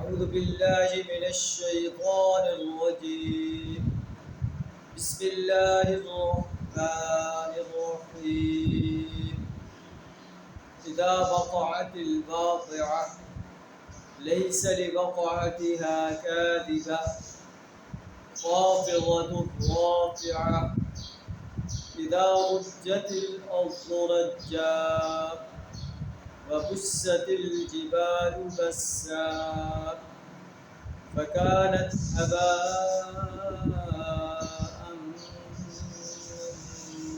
أعوذ بالله من الشيطان الرجيم. بسم الله الرحمن الرحيم. إذا وقعت الواقعة ليس لوقعتها كاذبة خافضة رافعة إذا رجت الأرض رجا وبست الجبال بسا فكانت هباء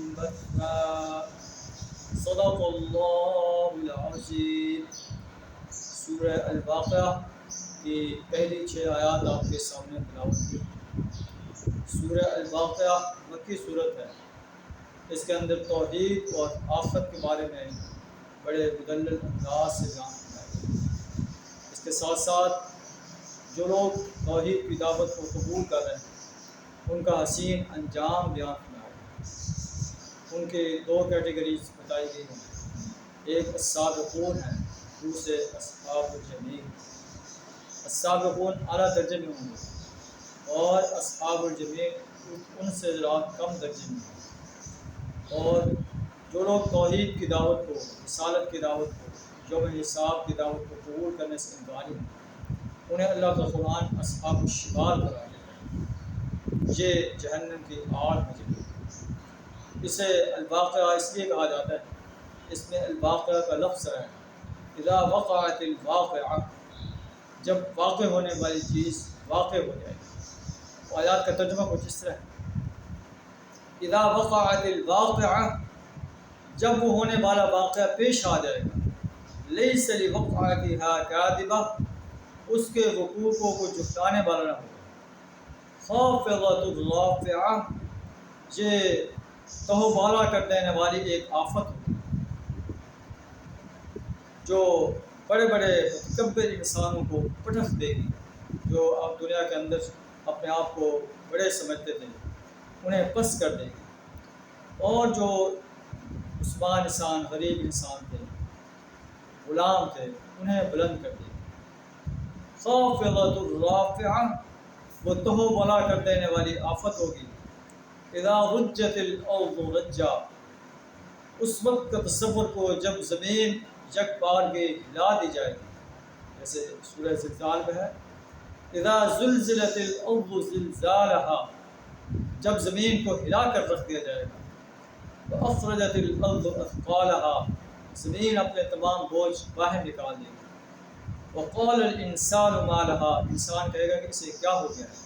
منبثا. صدق اللہ العظیم. سورہ الواقعہ کی پہلی 6 آیات آپ کے سامنے تلاوت کی. سورہ الواقعہ مکی صورت ہے. اس کے اندر توحید اور آخرت کے بارے میں بڑے مدلل انداز سے بیان کیا ہے. اس کے ساتھ ساتھ جو لوگ توحید کی دعوت کو قبول کر رہے ہیں ان کا حسین انجام بیان کیا ہے. ان کے 2 کیٹیگریز بتائی گئی ہیں. ایک السابقون ہے، دوسرے اصحاب الجحیم. السابقون اعلیٰ درجے میں ہوں گے اور اصحاب الجحیم ان سے ذرا کم درجے میں ہیں. اور جو لوگ توحید کی دعوت کو، رسالت کی دعوت کو، یوم حساب کی دعوت کو قبول کرنے سے انکاری ہیں انہیں اللہ کا قرآن اصحاب الشمال قرار دیتا ہے. یہ جہنم کی آگ میں جلیں. اسے الواقعہ اس لیے کہا جاتا ہے، اس میں الواقعہ کا لفظ ہے. اذا وقعت الواقعہ، جب واقع ہونے والی چیز واقع ہو جائے گی. آیات کا ترجمہ کچھ اس طرح ہے. اذا وقعت الواقعہ، جب وہ ہونے والا واقعہ پیش آ جائے گا. لیس لوقعتها کاذبہ، اس کے وقوع کو کوئی جھٹلانے والا نہ ہوگا. خافضۃ رافعہ، یہ تہو بالا کر دینے والی ایک آفت ہوگی جو بڑے بڑے متکبر انسانوں کو پٹخ دے گی. جو اب دنیا کے اندر اپنے آپ کو بڑے سمجھتے تھے انہیں پس کر دے گی. اور جو عثمان انسان، غریب انسان تھے، غلام تھے، انہیں بلند کر دے گی. خافضۃ رافعہ، وہ تہو بالا کر دینے والی آفت ہوگی. اذا رجت الارض رجا، اس وقت کا تصور کو جب زمین یک بار کے ہلا دی جائے گی. جیسے سورہ زلزال میں ہے اذا زلزلت الارض زلزالها، جب زمین کو ہلا کر رکھ دیا جائے گا. واخرجت الارض اثقالها، زمین اپنے تمام بوجھ باہر نکال دے گی. وقال الانسان ما لها، انسان کہے گا کہ اسے کیا ہو گیا ہے.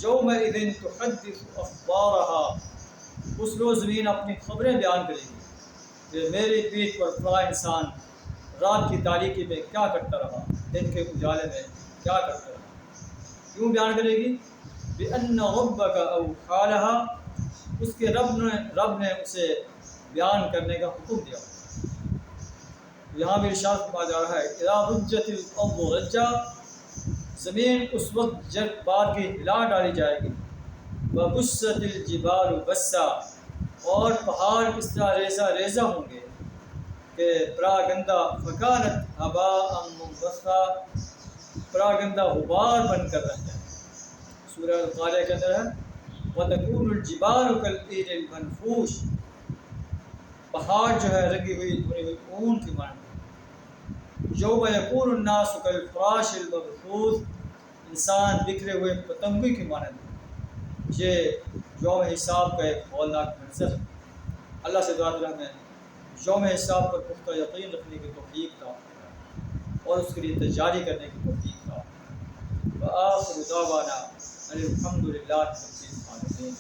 یومئذ تحدث اخبارها، اس روز زمین اپنی خبریں بیان کرے گی کہ میری پیٹھ پر فلاں انسان رات کی تاریکی میں کیا کرتا رہا، دن کے اجالے میں کیا کرتا رہا. کیوں بیان کرے گی؟ بأن ربک اوحی لها، اس کے رب نے اسے بیان کرنے کا حکم دیا. یہاں بھی ارشاد فرمایا جا رہا ہے اذا رجت الارض رجا، زمین اس وقت جب بار کی ہلا ڈالی جائے گی. وبست الجبال بسا، اور پہاڑ اس طرح ریزہ ریزہ ہوں گے کہ پراگندہ. فکانت ہباء منبثا، پراگندہ غبار بن کر رہ جائے. سورہ القاریہ کے اندر ہے وتکون الجبال کالعہن المنفوش، پہاڑ جو ہے رنگی ہوئی دھلی ہوئی اون کی مانند. یوم یکون الناس کالفراش المبثوث، انسان بکھرے ہوئے پتنگوں کی مانند. یہ یوم حساب کا ایک ہولناک منظر ہے. اللہ سے دعا کریں ہمیں یوم حساب پر پختہ یقین رکھنے کی توفیق عطا اور اس کے لیے تیاری کرنے کی توفیق عطا. وآخر دعوانا ان الحمد للہ رب العالمین.